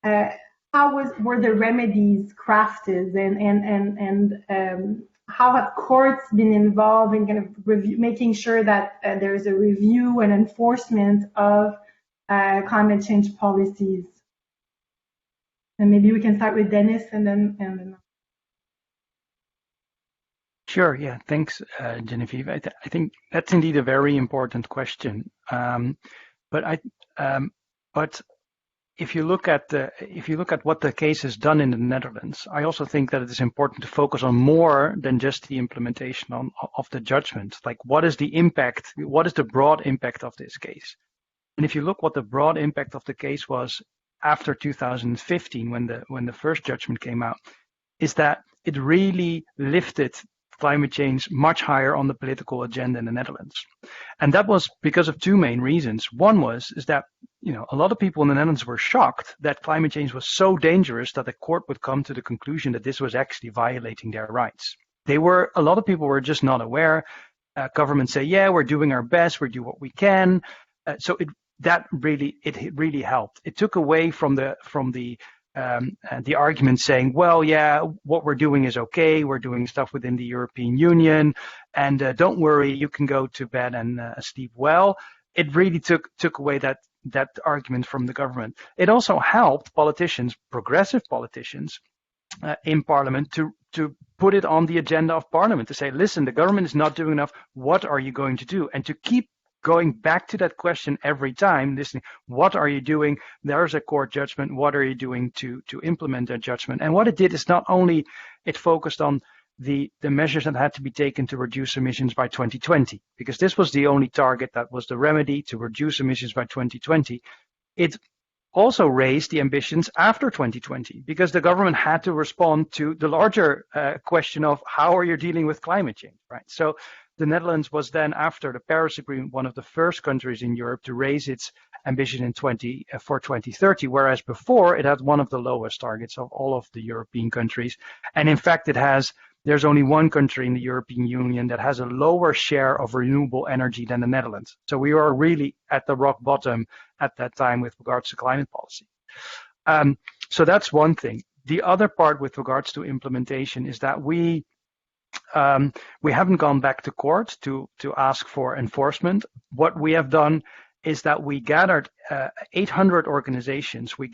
the remedies crafted, and how have courts been involved in kind of making sure that there is a review and enforcement of climate change policies? And maybe we can start with Dennis and then. Sure. Yeah. Thanks, Geneviève. I think that's indeed a very important question. But if you look at what the case has done in the Netherlands, I also think that it is important to focus on more than just the implementation of the judgment. Like, what is the impact? What is the broad impact of this case? And if you look what the broad impact of the case was after 2015, when the first judgment came out, is that it really lifted climate change much higher on the political agenda in the Netherlands. And that was because of two main reasons. One is that, a lot of people in the Netherlands were shocked that climate change was so dangerous that the court would come to the conclusion that this was actually violating their rights. A lot of people were just not aware. Governments say, yeah, we're doing our best, we do what we can. So it really helped. It took away from the argument saying, well, yeah, what we're doing is okay. We're doing stuff within the European Union, and don't worry, you can go to bed and sleep well. It really took away that argument from the government. It also helped politicians, progressive politicians, in Parliament to put it on the agenda of Parliament, to say, listen, the government is not doing enough. What are you going to do? And to keep going back to that question every time, listening, what are you doing? There's a court judgment. What are you doing to implement that judgment? And what it did is not only it focused on the measures that had to be taken to reduce emissions by 2020, because this was the only target that was the remedy, to reduce emissions by 2020. It also raised the ambitions after 2020, because the government had to respond to the larger question of how are you dealing with climate change, right? So the Netherlands was then, after the Paris Agreement, one of the first countries in Europe to raise its ambition for 2030, whereas before it had one of the lowest targets of all of the European countries. And in fact, it has there's only one country in the European Union that has a lower share of renewable energy than the Netherlands. So we are really at the rock bottom at that time with regards to climate policy. So that's one thing. The other part with regards to implementation is that we haven't gone back to court to ask for enforcement. What we have done is that we gathered 800 organizations. We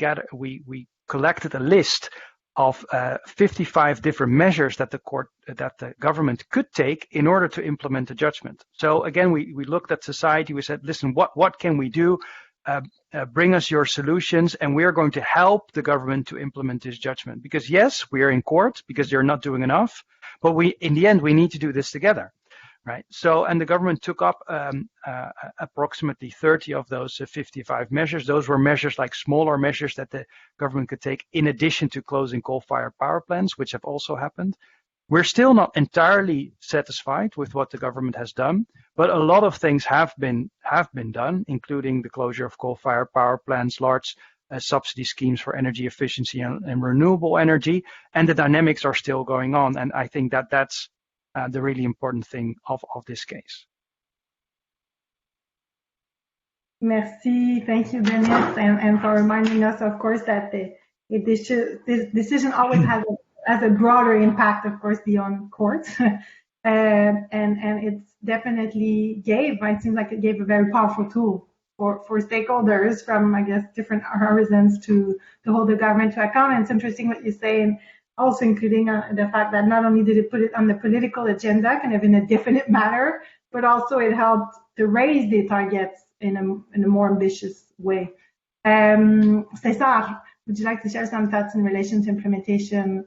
collected a list of 55 different measures that the government could take in order to implement the judgment. So again, we looked at society. We said, listen, what can we do? Bring us your solutions, and we are going to help the government to implement this judgment. Because yes, we are in court because they're not doing enough, but in the end, we need to do this together, right? So, and the government took up approximately 30 of those 55 measures. Those were measures like smaller measures that the government could take in addition to closing coal-fired power plants, which have also happened. We're still not entirely satisfied with what the government has done, but a lot of things have been done, including the closure of coal-fired power plants, large subsidy schemes for energy efficiency and renewable energy, and the dynamics are still going on. And I think that that's the really important thing of this case. Merci, thank you, Dennis, and for reminding us, of course, that this decision always has a broader impact, of course, beyond courts. And it's definitely it seems like it gave a very powerful tool for stakeholders from, I guess, different horizons to hold the government to account. And it's interesting what you say, and also including the fact that not only did it put it on the political agenda, kind of in a definite manner, but also it helped to raise the targets in a more ambitious way. César, would you like to share some thoughts in relation to implementation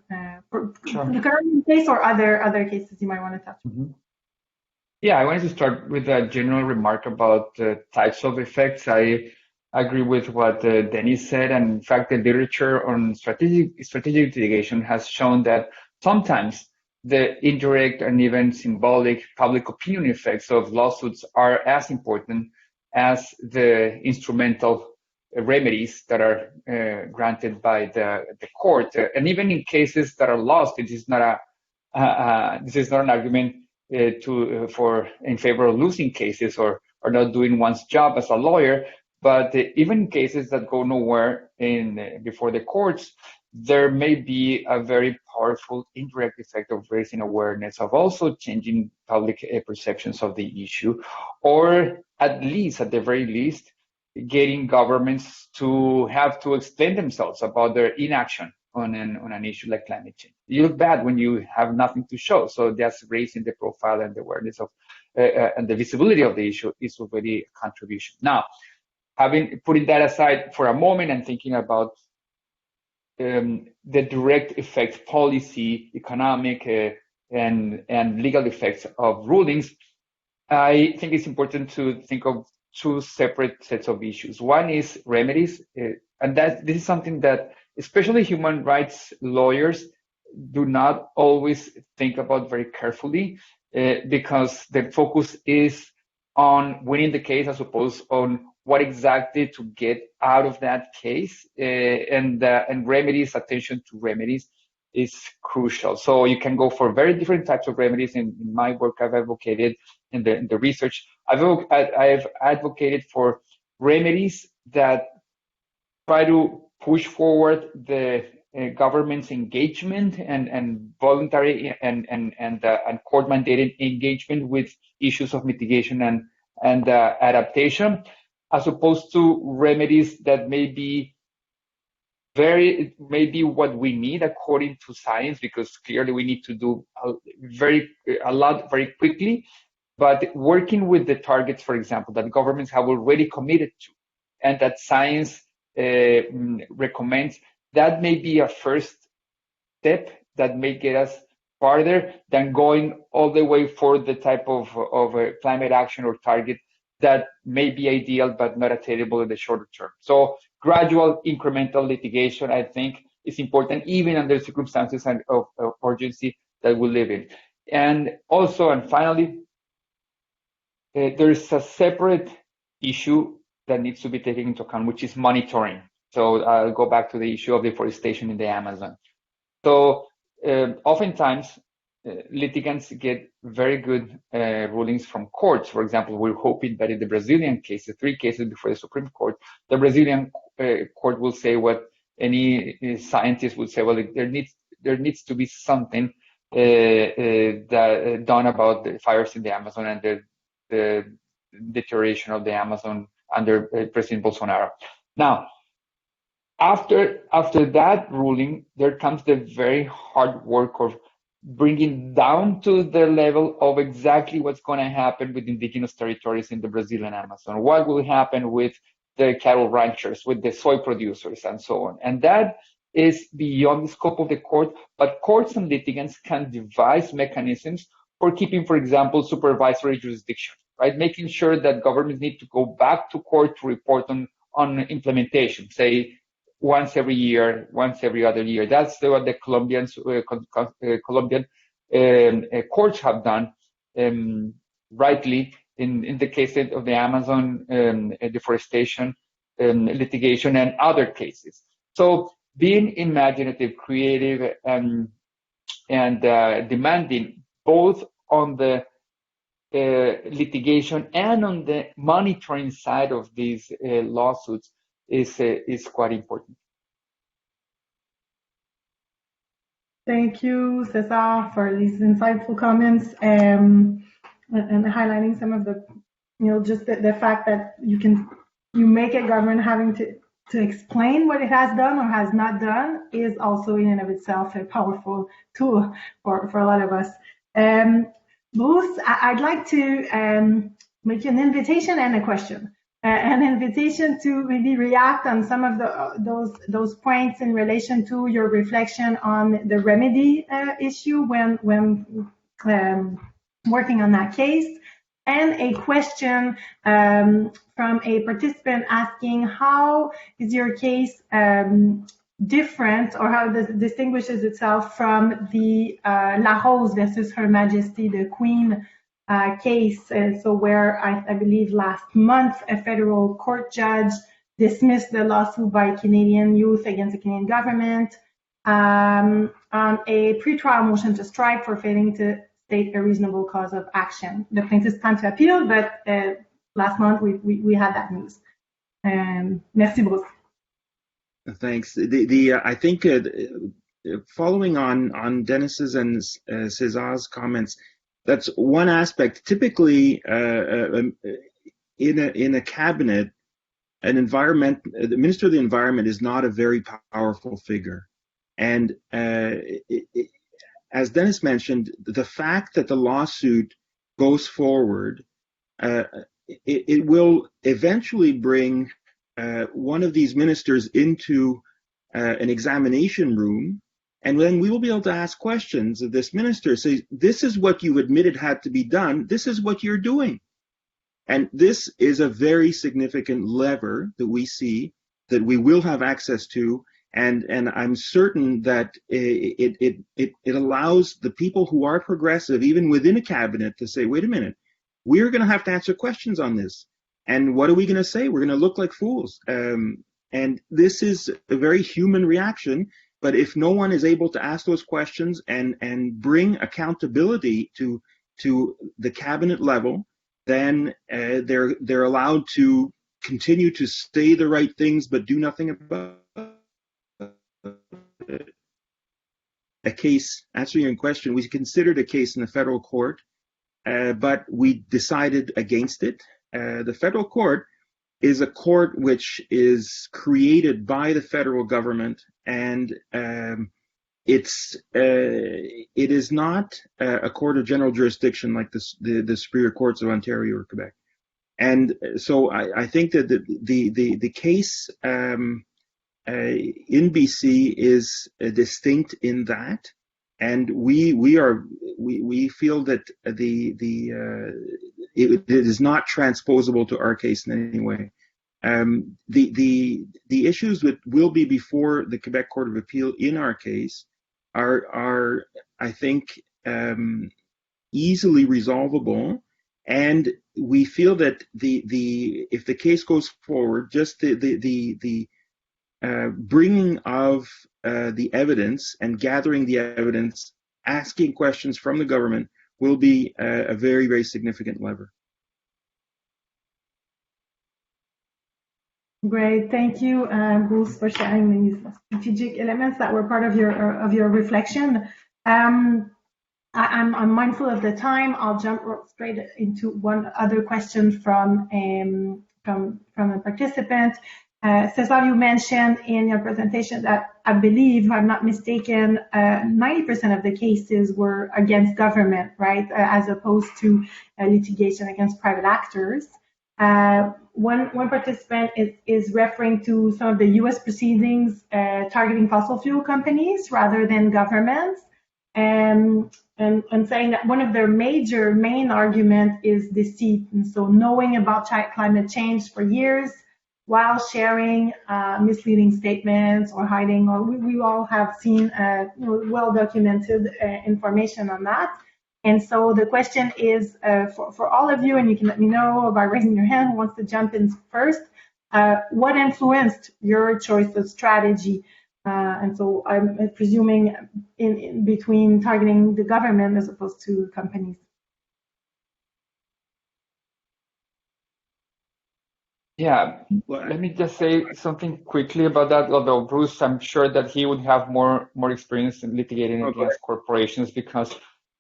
for the current case or other cases you might want to touch on? Mm-hmm. Yeah, I wanted to start with a general remark about types of effects. I agree with what Dennis said, and in fact, the literature on strategic litigation has shown that sometimes the indirect and even symbolic public opinion effects of lawsuits are as important as the instrumental remedies that are granted by the court. And even in cases that are lost, this is not an argument in favor of losing cases or not doing one's job as a lawyer. But even in cases that go nowhere before the courts, there may be a very powerful indirect effect of raising awareness, of also changing public perceptions of the issue, or at the very least, getting governments to have to explain themselves about their inaction on an issue like climate change. You look bad when you have nothing to show. So just raising the profile and the awareness of and the visibility of the issue is already a contribution. Now, putting that aside for a moment and thinking about the direct effect, policy, economic, and legal effects of rulings, I think it's important to think of two separate sets of issues. One is remedies, and this is something that especially human rights lawyers do not always think about very carefully, because the focus is on winning the case as opposed on what exactly to get out of that case, and remedies, attention to remedies is crucial. So you can go for very different types of remedies. In my work, I've advocated in the research, I've advocated for remedies that try to push forward the government's engagement and voluntary and court mandated engagement with issues of mitigation and adaptation, as opposed to remedies that may be what we need according to science, because clearly we need to do a lot very quickly, but working with the targets, for example, that governments have already committed to and that science recommends, that may be a first step that may get us farther than going all the way for the type of climate action or target that may be ideal but not attainable in the shorter term. So gradual incremental litigation, I think, is important even under circumstances of urgency that we live in. And also, and finally, there's a separate issue that needs to be taken into account, which is monitoring. So I'll go back to the issue of deforestation in the Amazon. So oftentimes, litigants get very good rulings from courts. For example, we're hoping that in the Brazilian case, the 3 cases before the Supreme Court, the Brazilian court will say what any scientist would say. Well, there needs to be something done about the fires in the Amazon and the deterioration of the Amazon under President Bolsonaro. Now, after that ruling, there comes the very hard work of bringing down to the level of exactly what's going to happen with indigenous territories in the Brazilian Amazon. What will happen with the cattle ranchers, with the soy producers, and so on. And that is beyond the scope of the court, but courts and litigants can devise mechanisms for keeping, for example, supervisory jurisdiction, right? Making sure that governments need to go back to court to report on implementation, say once every year, once every other year. That's what the Colombian courts have done, rightly, in the case of the Amazon deforestation litigation and other cases. So being imaginative, creative, and demanding both on the litigation and on the monitoring side of these lawsuits is quite important. Thank you, César, for these insightful comments and highlighting some of the, just the fact that you make a government having to explain what it has done or has not done is also in and of itself a powerful tool for a lot of us. Bruce, I'd like to make you an invitation and a question. An invitation to really react on some of those points in relation to your reflection on the remedy issue when working on that case, and a question from a participant asking how is your case different, or how it distinguishes itself from the La Rose versus Her Majesty the Queen case, so where I believe last month a federal court judge dismissed the lawsuit by Canadian youth against the Canadian government on a pretrial motion to strike for failing to state a reasonable cause of action. The plaintiffs plan to appeal, but last month we had that news. Merci, Bruce. Thanks. I think following on Dennis's and César's comments, that's one aspect. Typically, in a cabinet, the Minister of the Environment is not a very powerful figure. And as Dennis mentioned, the fact that the lawsuit goes forward, it will eventually bring one of these ministers into an examination room, and then we will be able to ask questions of this minister. Say, this is what you admitted had to be done. This is what you're doing. And this is a very significant lever that we see that we will have access to. And I'm certain that it allows the people who are progressive, even within a cabinet, to say, wait a minute, we're going to have to answer questions on this. And what are we going to say? We're going to look like fools. And this is a very human reaction. But if no one is able to ask those questions and bring accountability to the cabinet level, then they're allowed to continue to say the right things but do nothing about it. A case, answering your question, we considered a case in the federal court, but we decided against it. The federal court is a court which is created by the federal government, and it is not a court of general jurisdiction like the superior courts of Ontario or Quebec. And so I think that the case in BC is distinct in that, and we feel that it is not transposable to our case in any way. The issues that will be before the Quebec Court of Appeal in our case are I think easily resolvable, and we feel that if the case goes forward, just the bringing of the evidence and gathering the evidence asking questions from the government will be a very, very significant lever. Great, thank you, Bruce, for sharing these strategic elements that were part of your reflection. I'm mindful of the time. I'll jump straight into one other question from a participant. César, you mentioned in your presentation that I believe, if I'm not mistaken, 90% of the cases were against government, right, as opposed to litigation against private actors. One participant is referring to some of the U.S. proceedings targeting fossil fuel companies rather than governments, and saying that one of their main argument is deceit, and so knowing about climate change for years while sharing misleading statements or hiding, or we all have seen well-documented information on that. And so the question is for all of you, and you can let me know by raising your hand who wants to jump in first, what influenced your choice of strategy? And so I'm presuming in between targeting the government as opposed to companies. Yeah, let me just say something quickly about that. Although Bruce, I'm sure that he would have more experience in litigating against corporations, because,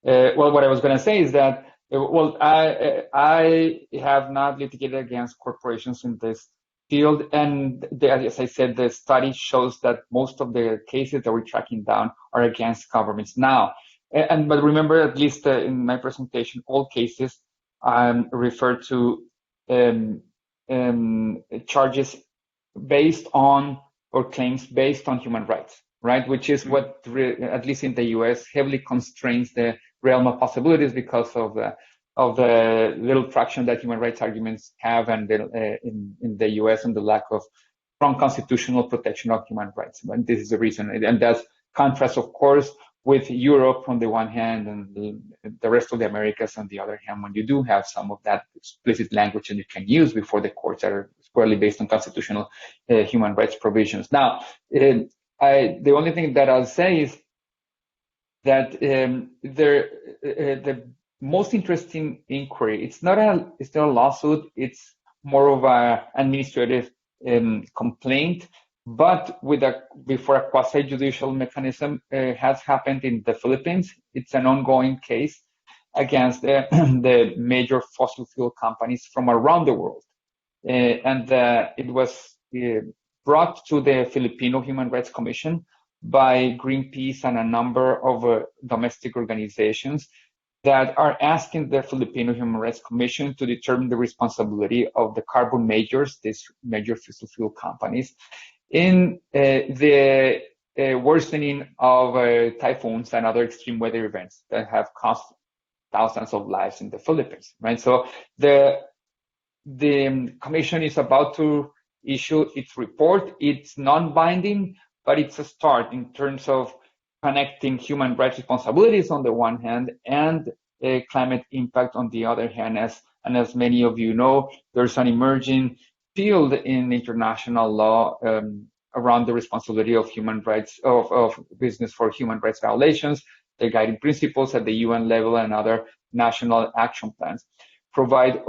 well, what I was going to say is that, well, I have not litigated against corporations in this field, and as I said, the study shows that most of the cases that we're tracking down are against governments now. But remember, at least in my presentation, all cases refer to charges based on, or claims based on, human rights, right? Which is what, at least in the U.S., heavily constrains the realm of possibilities because of the little traction that human rights arguments have, and in the U.S., and the lack of strong constitutional protection of human rights. And this is the reason, and that's contrast, of course, with Europe on the one hand, and the rest of the Americas on the other hand, when you do have some of that explicit language and you can use before the courts that are squarely based on constitutional human rights provisions. Now, the only thing that I'll say is that the most interesting inquiry, it's not a lawsuit, it's more of an administrative complaint, but before a quasi-judicial mechanism has happened in the Philippines. It's an ongoing case against the major fossil fuel companies from around the world. And it was brought to the Filipino Human Rights Commission by Greenpeace and a number of domestic organizations that are asking the Filipino Human Rights Commission to determine the responsibility of the carbon majors, these major fossil fuel companies, in the worsening of typhoons and other extreme weather events that have cost thousands of lives in the Philippines, right? So the commission is about to issue its report. It's non-binding, but it's a start in terms of connecting human rights responsibilities on the one hand and climate impact on the other hand. As many of you know, there's an emerging field in international law around the responsibility of human rights, of business for human rights violations. The guiding principles at the UN level and other national action plans provide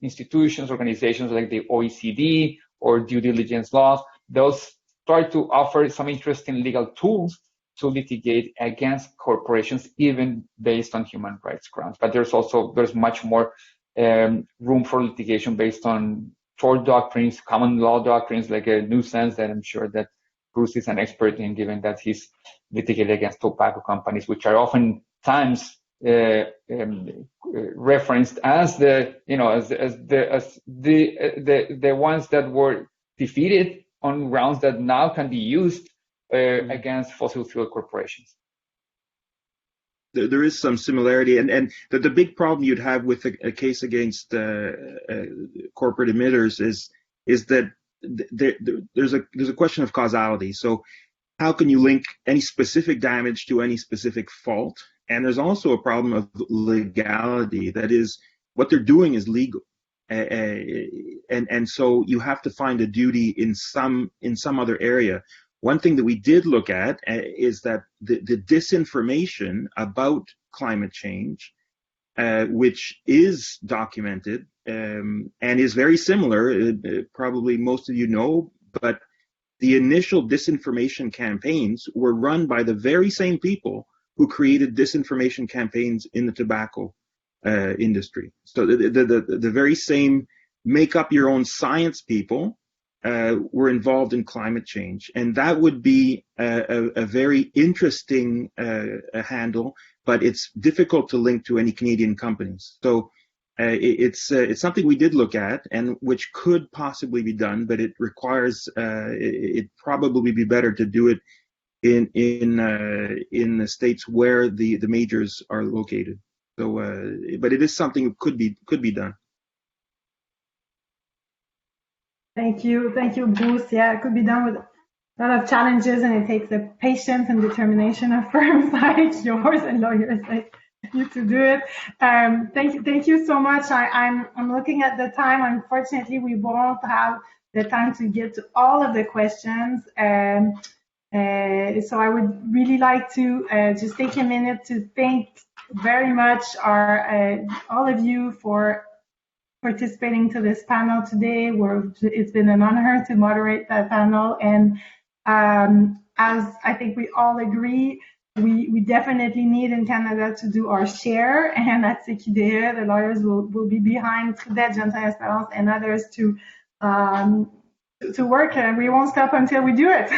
institutions, organizations like the OECD or due diligence laws. Those try to offer some interesting legal tools to litigate against corporations, even based on human rights grounds. But there's much more room for litigation based on tort doctrines, common law doctrines, like a nuisance that I'm sure that Bruce is an expert in, given that he's litigated against tobacco companies, which are oftentimes referenced as the ones that were defeated on grounds that now can be used against fossil fuel corporations. There is some similarity, and the big problem you'd have with a case against corporate emitters is that there's a question of causality. So how can you link any specific damage to any specific fault? And there's also a problem of legality. That is, what they're doing is legal, and so you have to find a duty in some other area One thing that we did look at is that the disinformation about climate change, which is documented and is very similar, probably most of you know, but the initial disinformation campaigns were run by the very same people who created disinformation campaigns in the tobacco industry. So the very same make up your own science people were involved in climate change. And that would be a very interesting handle, but it's difficult to link to any Canadian companies. So it's something we did look at, and which could possibly be done, but it requires it probably be better to do it in the states where the majors are located. So, but it is something that could be done. Thank you, Bruce. Yeah, it could be done with a lot of challenges, and it takes the patience and determination of firms like yours and lawyers like you to do it. Thank you so much. I'm looking at the time. Unfortunately, we won't have the time to get to all of the questions. So I would really like to just take a minute to thank very much all of you for participating to this panel today. It's been an honor to moderate that panel, and as I think we all agree, we definitely need in Canada to do our share, and at CQDE, the lawyers will be behind Trudel Johnston Lespérance and others to work, and we won't stop until we do it,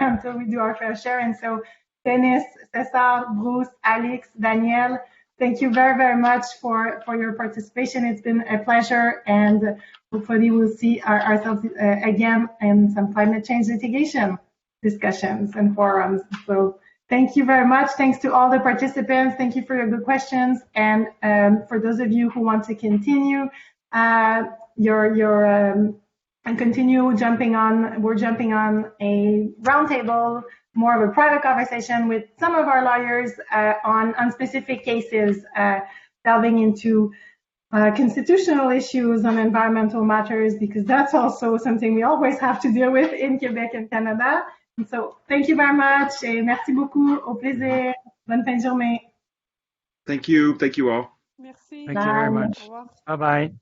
until we do our fair share. And so, Dennis, César, Bruce, Alex, Daniel, thank you very, very much for your participation. It's been a pleasure, and hopefully we'll see ourselves again in some climate change litigation discussions and forums. So thank you very much. Thanks to all the participants. Thank you for your good questions. And for those of you who want to continue and continue jumping on, we're jumping on a roundtable, more of a private conversation with some of our lawyers on specific cases, delving into constitutional issues on environmental matters, because that's also something we always have to deal with in Quebec and Canada. And so thank you very much, et merci beaucoup, au plaisir, bonne fin de journée. Thank you all. Merci. Thank you very much. Bye-bye.